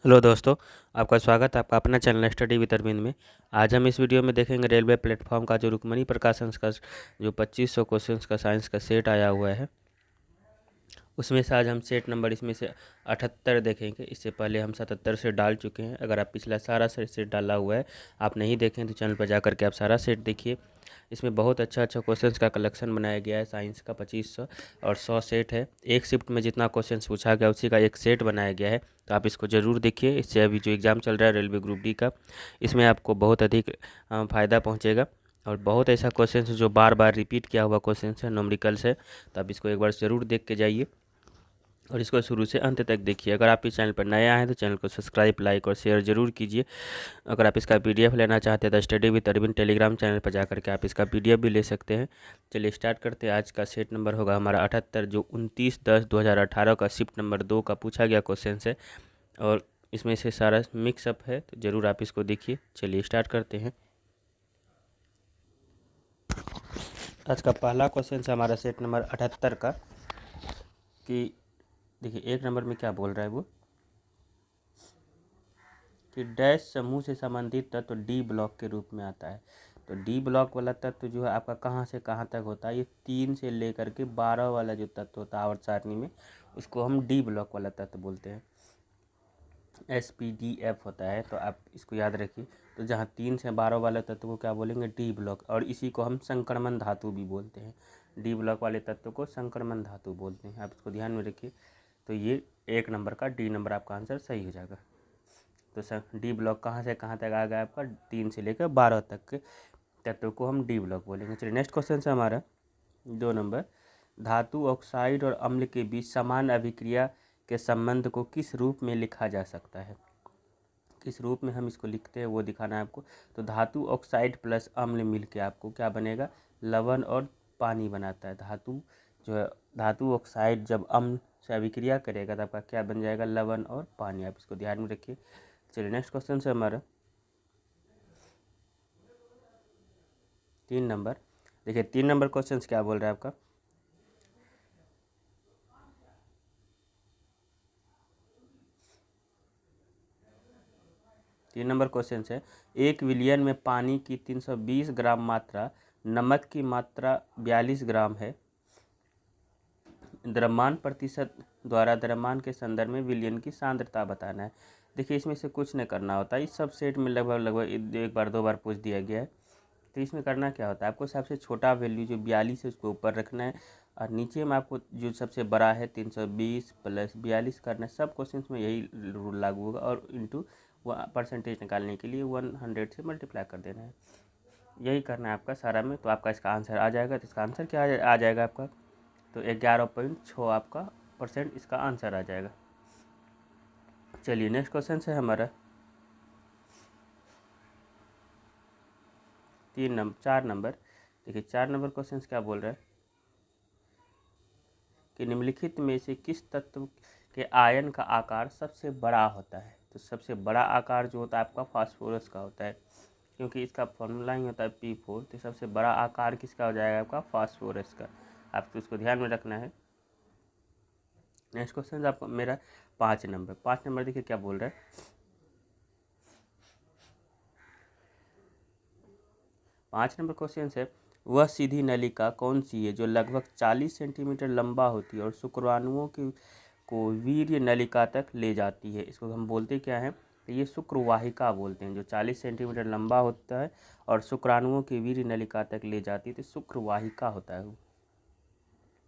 Hello दोस्तों, आपका स्वागत है आपका अपना चैनल स्टडी विद अरविंद में। आज हम इस वीडियो में देखेंगे रेलवे प्लेटफॉर्म का जो रुक्मणी प्रकाशन का जो 2500 क्वेश्चंस का साइंस का सेट आया हुआ है, उसमें से आज हम सेट नंबर इसमें से 78 देखेंगे। इससे पहले हम 77 सेट डाल चुके हैं। अगर आप पिछला सारा सेट डाला हुआ है आप नहीं देखें तो चैनल पर जा करके आप सारा सेट देखिए। इसमें बहुत अच्छा क्वेश्चंस का कलेक्शन बनाया गया है। साइंस का 2500 और 100 सेट है। एक शिफ्ट में जितना क्वेश्चंस पूछा गया उसी का एक सेट बनाया गया है, तो आप इसको ज़रूर देखिए। इससे अभी जो एग्ज़ाम चल रहा है रेलवे ग्रुप डी का, इसमें आपको बहुत अधिक फ़ायदा पहुँचेगा। और बहुत ऐसा क्वेश्चन जो बार बार रिपीट किया हुआ क्वेश्चन है, न्यूमेरिकल्स है, तो आप इसको एक बार ज़रूर देख के जाइए और इसको शुरू से अंत तक देखिए। अगर आप इस चैनल पर नए आए हैं तो चैनल को सब्सक्राइब, लाइक और शेयर जरूर कीजिए। अगर आप इसका पीडीएफ लेना चाहते हैं तो study with Arvind Telegram channel पर जा करके आप इसका पीडीएफ भी ले सकते हैं। चलिए स्टार्ट करते हैं। आज का सेट नंबर होगा हमारा 78, जो 29/10/2018 का शिफ्ट नंबर 2 का पूछा गया क्वेश्चन है और इसमें से सारा मिक्सअप है, तो ज़रूर आप इसको देखिए। चलिए स्टार्ट करते हैं। आज का पहला क्वेश्चन है हमारा सेट नंबर 78 का, कि देखिए एक नंबर में क्या बोल रहा है वो, कि डैश समूह से संबंधित तत्व डी ब्लॉक के रूप में आता है। तो डी ब्लॉक वाला तत्व जो है आपका कहाँ से कहाँ तक होता है, ये 3 से लेकर के 12 वाला जो तत्व होता है आवर्त सारणी में, उसको हम डी ब्लॉक वाला तत्व बोलते हैं। SPDF होता है, तो आप इसको याद रखिए। तो जहाँ 3 से 12 वाले तत्व को क्या बोलेंगे, डी ब्लॉक, और इसी को हम संक्रमण धातु भी बोलते हैं। डी ब्लॉक वाले तत्व को संक्रमण धातु बोलते हैं, आप इसको ध्यान में रखिए। तो ये एक नंबर का डी नंबर आपका आंसर सही हो जाएगा। तो सर डी ब्लॉक कहाँ से कहाँ तक आ गया आपका, 3 से लेकर 12 तक के तत्व को हम डी ब्लॉक बोलेंगे। चलिए नेक्स्ट क्वेश्चन है हमारा 2 नंबर, धातु ऑक्साइड और अम्ल के बीच समान अभिक्रिया के संबंध को किस रूप में लिखा जा सकता है। किस रूप में हम इसको लिखते हैं वो दिखाना है आपको। तो धातु ऑक्साइड प्लस अम्ल मिल के आपको क्या बनेगा, लवण और पानी बनाता है। धातु जो है, धातु ऑक्साइड जब अम्ल से अभिक्रिया करेगा तो आपका क्या बन जाएगा, लवण और पानी। आप इसको ध्यान में रखिए। चलिए नेक्स्ट क्वेश्चन है हमारा 3 नंबर। देखिए 3 नंबर क्वेश्चन क्या बोल रहा है आपका, तीन नंबर क्वेश्चन है, 1 विलियन में पानी की 320 ग्राम मात्रा, नमक की मात्रा 42 ग्राम है। द्रव्यमान प्रतिशत द्वारा द्रव्यमान के संदर्भ में विलयन की सांद्रता बताना है। देखिए इसमें से कुछ नहीं करना होता, इस सब सेट में लगभग एक बार 2 बार पूछ दिया गया है। तो इसमें करना क्या होता है, आपको सबसे छोटा वैल्यू जो 42 है उसको ऊपर रखना है, और नीचे में आपको जो सबसे बड़ा है 320 प्लस 42 करना है। सब क्वेश्चन में यही रूल लागू होगा, और इंटू परसेंटेज निकालने के लिए 100 से मल्टीप्लाई कर देना है। यही करना है आपका सारा में, तो आपका इसका आंसर आ जाएगा। तो इसका आंसर क्या आ जाएगा आपका, तो 11.6 आपका % इसका आंसर आ जाएगा। चलिए नेक्स्ट क्वेश्चन है हमारा 4 नंबर। देखिए 4 नंबर क्वेश्चन क्या बोल रहा है, कि निम्नलिखित में से किस तत्व के आयन का आकार सबसे बड़ा होता है। तो सबसे बड़ा आकार जो होता है आपका फास्फोरस का होता है, क्योंकि इसका फॉर्मूला ही होता है P4। तो सबसे बड़ा आकार किसका हो जाएगा, आपका फास्फोरस का। आपको इसको ध्यान में रखना है। नेक्स्ट क्वेश्चन आपको मेरा 5 नंबर। 5 नंबर देखिए क्या बोल रहा है, 5 नंबर क्वेश्चन है, वह सीधी नलिका कौन सी है जो लगभग 40 सेंटीमीटर लंबा होती है और शुक्राणुओं की को वीर्य नलिका तक ले जाती है। इसको हम बोलते क्या है, तो ये शुक्रवाहिका बोलते हैं। जो 40 सेंटीमीटर लंबा होता है और शुक्राणुओं की वीर्य नलिका तक ले जाती है, तो शुक्रवाहिका होता है वो।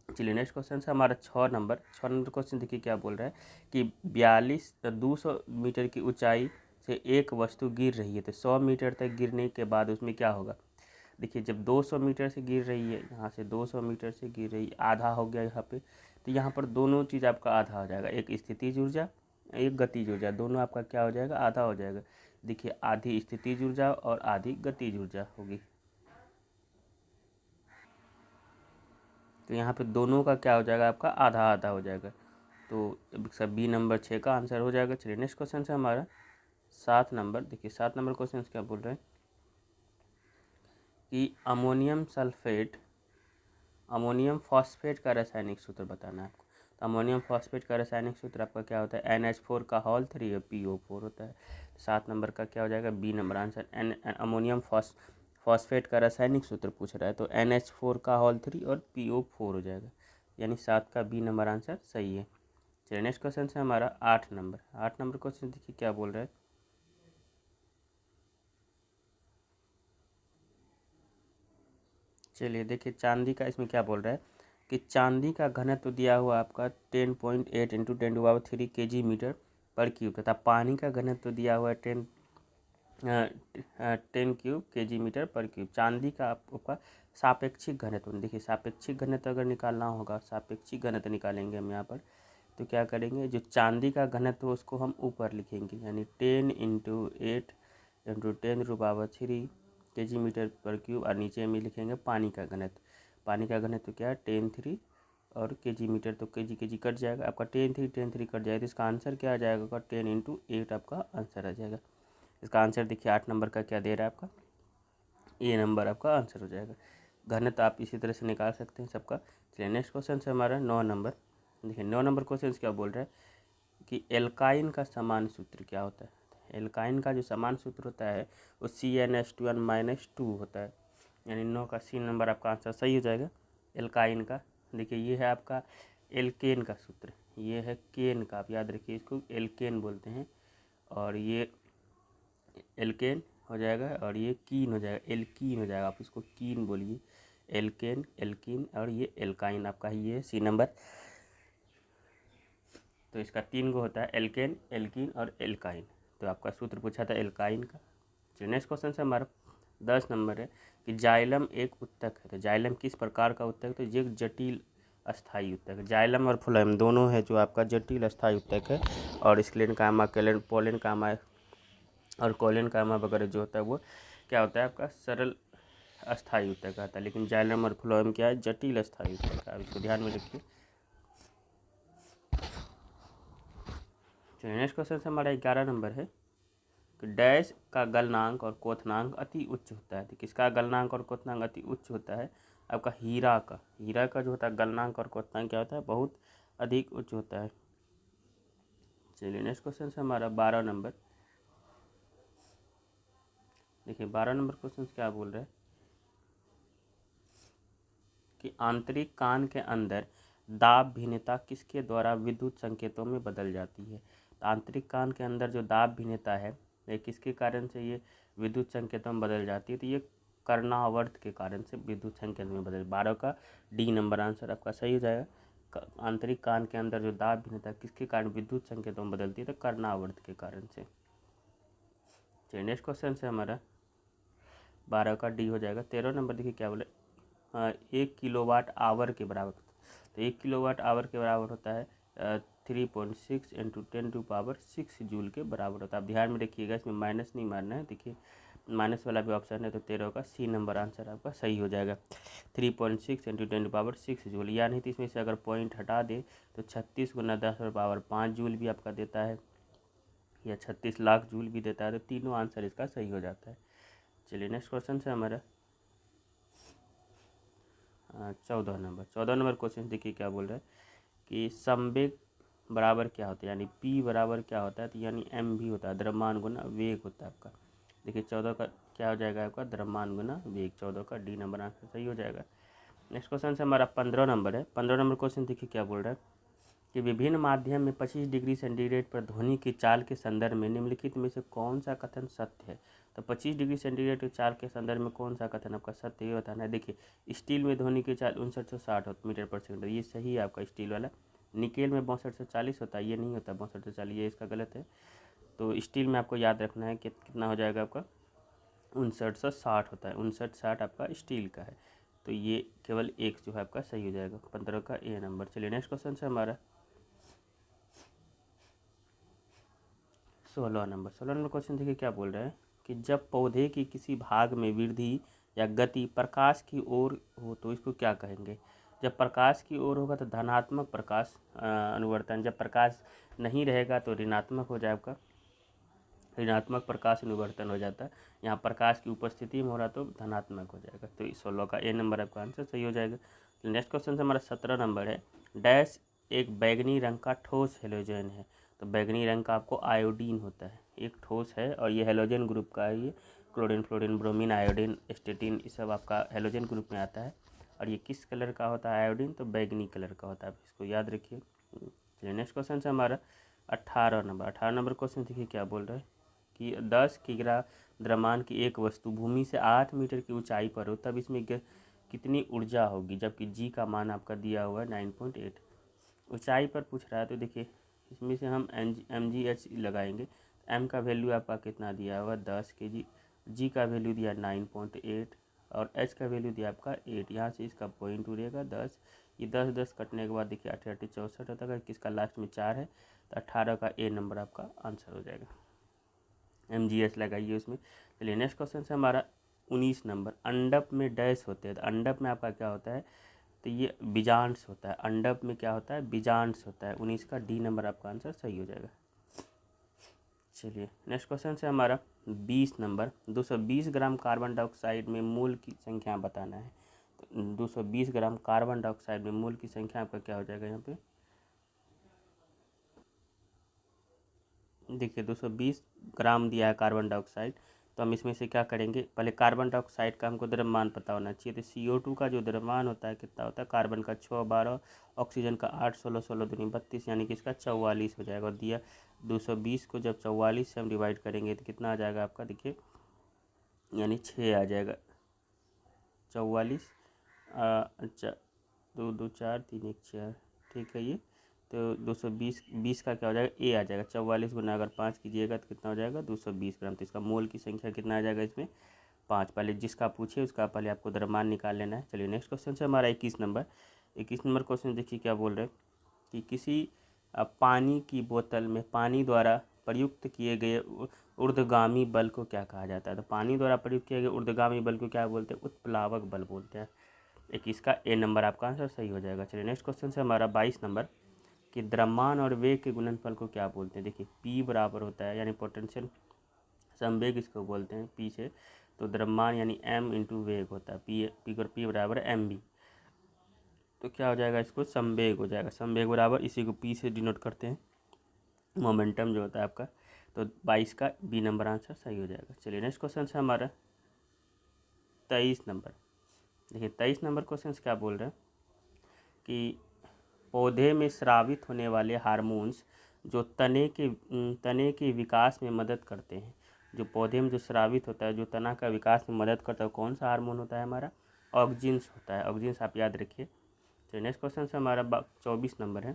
चलिए नेक्स्ट क्वेश्चन है हमारा 6 नंबर। 6 नंबर क्वेश्चन देखिए क्या बोल रहा है, कि 200 मीटर की ऊंचाई से एक वस्तु गिर रही है। तो 100 मीटर तक गिरने के बाद उसमें क्या होगा। देखिए जब 200 मीटर से गिर रही है, यहाँ से 200 मीटर से गिर रही है, आधा हो गया यहाँ पे, तो यहाँ पर दोनों चीज़ आपका आधा हो जाएगा। एक स्थितिज ऊर्जा, एक गतिज ऊर्जा, दोनों आपका क्या हो जाएगा, आधा हो जाएगा। देखिए आधी स्थितिज ऊर्जा और आधी गतिज ऊर्जा होगी। तो यहाँ पे दोनों का क्या हो जाएगा, आपका आधा आधा हो जाएगा। तो सब बी नंबर 6 का आंसर हो जाएगा। चलिए नेक्स्ट क्वेश्चन है हमारा 7 नंबर। देखिए 7 नंबर क्वेश्चन क्या बोल रहे हैं, कि अमोनियम फॉस्फेट का रासायनिक सूत्र बताना है आपको। अमोनियम फॉस्फेट का रासायनिक सूत्र आपका क्या होता है, NH4 का होल 3 और PO4 होता है। 7 नंबर का क्या हो जाएगा, B number answer. Ammonium phosphate का रासायनिक सूत्र पूछ रहा है तो NH4 का होल 3 और PO4 हो जाएगा, यानी 7 का बी नंबर आंसर सही है। चलिए नेक्स्ट क्वेश्चन है हमारा 8 नंबर। 8 नंबर क्वेश्चन देखिए क्या बोल रहा है। चलिए देखिए चांदी का इसमें क्या बोल रहा है कि चांदी का घनत्व दिया हुआ आपका 10.8 इंटू 10⁻³ kg/मीटर पर क्यूब तथा पानी का घनत्व दिया हुआ है 10³ kg/मीटर पर क्यूब। चांदी का आपका सापेक्षिक घनत्व, देखिए सापेक्षिक घनत्व अगर निकालना होगा, सापेक्षिक घनत्व निकालेंगे हम यहाँ पर, तो क्या करेंगे, जो चांदी का घनत्व उसको हम ऊपर लिखेंगे, यानी 10 इंटू 8 इंटू 10⁻³ kg/मीटर पर क्यूब, और नीचे में लिखेंगे पानी का घनत्व। पानी का घनत्व क्या है 10³ और kg/मीटर, तो kg कट जाएगा आपका, 10³ कट जाएगा, तो इसका आंसर क्या आ जाएगा, 10 इंटू 8 आपका आंसर आ जाएगा। इसका आंसर देखिए 8 नंबर का क्या दे रहा है आपका, ए नंबर आपका आंसर हो जाएगा। घनत्व आप इसी तरह से निकाल सकते हैं सबका। चलिए नेक्स्ट क्वेश्चन है हमारा 9 नंबर। देखिए 9 नंबर क्वेश्चन क्या बोल रहा है कि एल्काइन का समान सूत्र क्या होता है। एल्काइन का जो समान सूत्र होता है वो CnH2n-2 होता है, यानी 9 का सी नंबर आपका आंसर सही हो जाएगा। एल्काइन का देखिए ये है आपका एल्केन का सूत्र, ये है केन का, आप याद रखिए इसको एल्केन बोलते हैं, और ये एल्केन हो जाएगा और ये कीन हो जाएगा, एल्कीन हो जाएगा, आप इसको कीन बोलिए, एल्केन, एल्कीन, और ये एल्काइन आपका ही है सी नंबर। तो इसका 3 गो होता है, एल्केन, एल्कीन और एल्काइन। तो आपका सूत्र पूछा था एल्काइन का। चलिए नेक्स्ट क्वेश्चन से हमारा 10 नंबर है कि जाइलम एक उत्तक है। तो जाइलम किस प्रकार का उत्तक है, तो ये एक जटिल अस्थाई उत्तक है। जाइलम और फ्लोएम दोनों है जो आपका जटिल अस्थाई उत्तक है, और स्क्लेन कामा, पोलेन कामा और कोलेन कामा वगैरह जो होता है वो क्या होता है आपका सरल अस्थाई उत्तक आता है, लेकिन जाइलम और फ्लोएम क्या है, जटिल अस्थाई उत्तक है, आप इसको ध्यान में रखिए। चलिए नेक्स्ट क्वेश्चन से हमारा 11 नंबर है कि डैश का गलनांक और क्वथनांक अति उच्च होता है। तो किसका गलनांक और क्वथनांक अति उच्च होता है, आपका हीरा का। हीरा का जो होता है गलनांक और क्वथनांक क्या होता है, बहुत अधिक उच्च होता है। चलिए नेक्स्ट क्वेश्चन से हमारा 12 नंबर। देखिए 12 नंबर क्वेश्चन क्या बोल रहे हैं कि आंतरिक कान के अंदर दाब भिन्नता किसके द्वारा विद्युत संकेतों में बदल जाती है। तो आंतरिक कान के अंदर जो दाब भिन्नता है ये किसके कारण से ये विद्युत संकेतों में बदल जाती है, तो ये कर्णावर्त के कारण से विद्युत संकेत में बदल। 12 का डी नंबर आंसर आपका सही हो जाएगा। आंतरिक कान के अंदर जो दाब भिन्नता किसके कारण विद्युत संकेतों में बदलती है, तो कर्णावर्त के कारण से। चलिए नेक्स्ट क्वेश्चन से हमारा 12 का डी हो जाएगा। 13 नंबर देखिए क्या बोले, 1 किलोवाट आवर के बराबर होता है। तो 1 किलोवाट आवर के बराबर होता है 3.6 इंटू 10⁻6 जूल के बराबर होता है। आप ध्यान में रखिएगा, इसमें माइनस नहीं मारना है, देखिए माइनस वाला भी ऑप्शन है, तो 13 का सी नंबर आंसर आपका सही हो जाएगा। 3.6 इंटू 10⁻6 जूल, या नहीं तो इसमें से अगर पॉइंट हटा दे तो 36 × 10⁻5 जूल भी आपका देता है, या 36 लाख जूल भी देता है, तो तीनों आंसर इसका सही हो जाता है। चलिए नेक्स्ट क्वेश्चन से हमारा 14 नंबर। 14 नंबर क्वेश्चन देखिए क्या बोल रहा है कि संवेग बराबर क्या होता है, यानी p बराबर क्या होता है, तो यानी m भी होता है, द्रव्यमान गुना वेग होता है आपका। देखिए 14 का क्या हो जाएगा आपका, द्रव्यमान गुना वेग। 14 का डी नंबर आंसर सही हो जाएगा। नेक्स्ट क्वेश्चन से हमारा 15 नंबर है। 15 नंबर क्वेश्चन देखिए क्या बोल रहा है कि विभिन्न माध्यम में 25 डिग्री सेंटीग्रेड पर ध्वनि की चाल के संदर्भ में निम्नलिखित में से कौन सा कथन सत्य है। तो 25 डिग्री सेंटीग्रेड की चाल के संदर्भ में कौन सा कथन आपका सत्य है बताना है। देखिए स्टील में ध्वनि की चाल 5960 मीटर पर सेकंड, ये सही है आपका स्टील वाला। निकेल में 6240 होता है, ये नहीं होता 6240, ये इसका गलत है। तो स्टील में आपको याद रखना है कि कितना हो जाएगा आपका 5960 होता है, 5960 आपका स्टील का है, तो ये केवल एक जो है आपका सही हो जाएगा। 15 का ए नंबर। चलिए नेक्स्ट क्वेश्चन से हमारा 16 नंबर। 16 नंबर क्वेश्चन देखिए क्या बोल रहा है कि जब पौधे की किसी भाग में वृद्धि या गति प्रकाश की ओर हो तो इसको क्या कहेंगे। जब प्रकाश की ओर होगा तो धनात्मक प्रकाश अनुवर्तन, जब प्रकाश नहीं रहेगा तो ऋणात्मक हो जाएगा, ऋणात्मक प्रकाश अनुवर्तन हो जाता है। यहाँ प्रकाश की उपस्थिति में हो रहा तो धनात्मक हो जाएगा, तो 16 का ए नंबर आपका आंसर सही हो जाएगा। नेक्स्ट क्वेश्चन से हमारा 17 नंबर है, डैश एक बैगनी रंग का ठोस हेलोजन है। तो बैगनी रंग का आपको आयोडीन होता है, एक ठोस है और ये हेलोजन ग्रुप का है। ये क्लोरीन, फ्लोरीन, ब्रोमीन, आयोडीन, एस्टेटिन, ये सब आपका हेलोजन ग्रुप में आता है। और ये किस कलर का होता है आयोडीन? तो बैगनी कलर का होता है, आप इसको याद रखिए। चलिए नेक्स्ट क्वेश्चन से हमारा 18 नंबर क्वेश्चन देखिए क्या बोल रहा है कि 10 किग्रा द्रव्यमान की एक वस्तु भूमि से 8 मीटर की ऊंचाई पर हो तब इसमें कितनी ऊर्जा होगी, जबकि जी का मान आपका दिया हुआ है 9.8। ऊंचाई पर पूछ रहा है तो देखिए इसमें से हम mgh लगाएंगे। m का वैल्यू आपका कितना दिया हुआ 10 kg, g का वैल्यू दिया 9.8 और h का वैल्यू दिया आपका 8। यहाँ से इसका पॉइंट उड़ेगा 10, ये 10 करने के बाद देखिए 8 8 64 होता है, किसका लास्ट में 4 है तो 18 का ए नंबर आपका आंसर हो जाएगा। mgh लगाइए उसमें। चलिए नेक्स्ट क्वेश्चन से हमारा 19 नंबर, अंडप में डैश होते हैं। तो अंडप में आपका क्या होता है? तो ये बीजांश होता है। अंडप में क्या होता है? बीजांश होता है। 19 का डी नंबर आपका आंसर सही हो जाएगा। चलिए नेक्स्ट क्वेश्चन से हमारा 20 नंबर, 220 ग्राम कार्बन डाइऑक्साइड में मोल की संख्या बताना है। तो 220 ग्राम कार्बन डाइऑक्साइड में मोल की संख्या आपका क्या हो जाएगा? यहाँ पे देखिए 220 ग्राम दिया है कार्बन डाइऑक्साइड, तो हम इसमें से क्या करेंगे, पहले कार्बन डाइऑक्साइड का हमको द्रव्यमान पता होना चाहिए। तो CO2 का जो द्रव्यमान होता है कितना होता है? कार्बन का 6 12, ऑक्सीजन का 8 16 16 दूनी 32, यानी कि इसका 44 हो जाएगा। और दिया 220 को जब 44 से हम डिवाइड करेंगे तो कितना आ जाएगा आपका? देखिए यानी 6 आ जाएगा। 44 अच्छा 2 2 4 3 1 4, ठीक है ये। तो 220 20 का क्या हो जाएगा? ए आ जाएगा। 44 गुना अगर 5 कीजिएगा तो कितना हो जाएगा? 220 ग्राम। तो इसका मोल की संख्या कितना आ जाएगा इसमें? 5। पहले जिसका पूछे उसका पहले आपको द्रव्यमान निकाल लेना है। चलिए नेक्स्ट क्वेश्चन से हमारा 21 नंबर, 21 नंबर क्वेश्चन देखिए क्या बोल रहे हैं कि किसी पानी की बोतल में पानी द्वारा प्रयुक्त किए गए ऊर्ध्वगामी बल को क्या कहा जाता है? तो पानी द्वारा प्रयुक्त किए गए ऊर्ध्वगामी बल को क्या बोलते हैं? उत्प्लावक बल बोलते हैं। 21 का ए नंबर आपका आंसर सही हो जाएगा। चलिए नेक्स्ट क्वेश्चन से हमारा 22 नंबर कि द्रव्यमान और वेग के गुणनफल को क्या बोलते हैं? देखिए P बराबर होता है, यानी पोटेंशियल संवेग इसको बोलते हैं P से। तो द्रव्यमान यानी m इंटू वेग होता है, P बराबर mv। तो क्या हो जाएगा? इसको संवेग हो जाएगा। संवेग बराबर इसी को P से डिनोट करते हैं, मोमेंटम जो होता है आपका। तो 22 का बी नंबर आंसर सही हो जाएगा। चलिए नेक्स्ट क्वेश्चन से हमारा 23 नंबर, देखिए 23 नंबर क्वेश्चन क्या बोल रहे हैं कि पौधे में स्रावित होने वाले हार्मोन्स जो तने के विकास में मदद करते हैं। जो पौधे में जो स्रावित होता है, जो तना का विकास में मदद करता है, कौन सा हार्मोन होता है? हमारा ऑक्जिन्स होता है। ऑक्जिन्स आप याद रखिए। तो नेक्स्ट क्वेश्चन से हमारा 24 नंबर है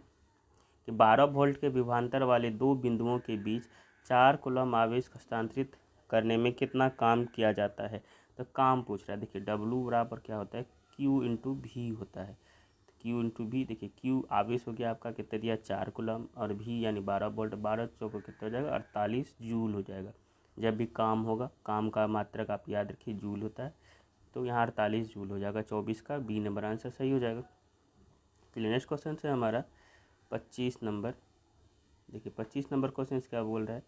कि 12 वोल्ट के विभवांतर वाले दो बिंदुओं के बीच 4 कूलम आवेश हस्तांतरित करने में कितना काम किया जाता है? तो काम पूछ रहा है। देखिए W बराबर क्या होता है? Q इंटू भी होता है। Q इंटू भी, देखिए Q आवेश हो गया आपका कितना दिया? 4 कूलम, और भी यानी 12 वोल्ट, 12 चौको कितना हो जाएगा? 48 जूल हो जाएगा। जब भी काम होगा, काम का मात्रक आप याद रखिए जूल होता है, तो यहाँ 48 जूल हो जाएगा। 24 का बी नंबर आंसर सही हो जाएगा। चलिए नेक्स्ट क्वेश्चन से हमारा 25 नंबर, देखिए 25 नंबर क्वेश्चन क्या बोल रहा है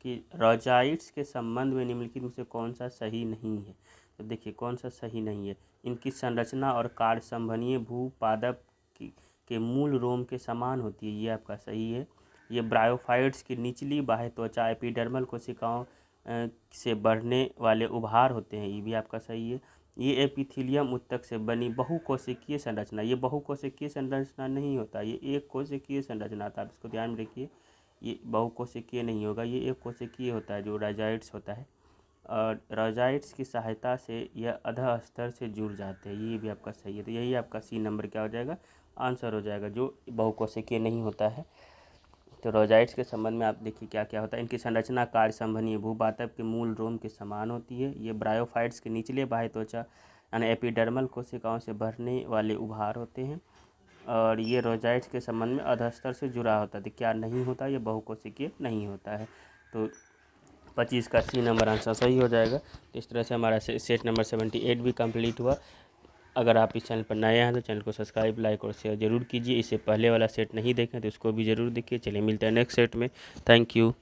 कि रोजाइट्स के संबंध में निम्नलिखित में से कौन सा सही नहीं है? तो देखिए कौन सा सही नहीं है? इनकी संरचना और कार्य संवहनीय भूपादप के मूल रोम के समान होती है, ये आपका सही है। ये ब्रायोफाइट्स की निचली बाह्य त्वचा एपिडर्मल कोशिकाओं से बढ़ने वाले उभार होते हैं, ये भी आपका सही है। ये एपिथीलियम उत्तक से बनी बहुकोशिकीय संरचना, ये बहुकोशिकीय संरचना नहीं होता, ये एक कोशिकीय संरचना था, आप इसको ध्यान में रखिए। ये बहुकोशिकीय नहीं होगा, ये एक कोशिकीय होता है जो रोजाइट्स होता है। और रोजाइट्स की सहायता से यह अधः स्तर से जुड़ जाते हैं, ये भी आपका सही है। तो यही आपका सी नंबर क्या हो जाएगा? आंसर हो जाएगा, जो बहुकोशिकीय नहीं होता है। तो रोजाइट्स के संबंध में आप देखिए क्या क्या होता है। इनकी संरचना कार्य संवहनीय भूपातप के मूल रोम के समान होती है। ये ब्रायोफाइट्स के निचले बाह्य त्वचा यानी एपिडर्मल कोशिकाओं से भरने वाले उभार होते हैं। और ये रोजाइट्स के संबंध में अधस्तर से जुड़ा होता है। तो क्या नहीं होता? ये बहुकोशिकीय नहीं होता है। तो 25 का सी नंबर आंसर सही हो जाएगा। तो इस तरह से हमारा सेट नंबर 78 भी कंप्लीट हुआ। अगर आप इस चैनल पर नए हैं तो चैनल को सब्सक्राइब, लाइक और शेयर जरूर कीजिए। इससे पहले वाला सेट नहीं देखें तो उसको भी ज़रूर देखिए। चलिए मिलते हैं नेक्स्ट सेट में। Thank you.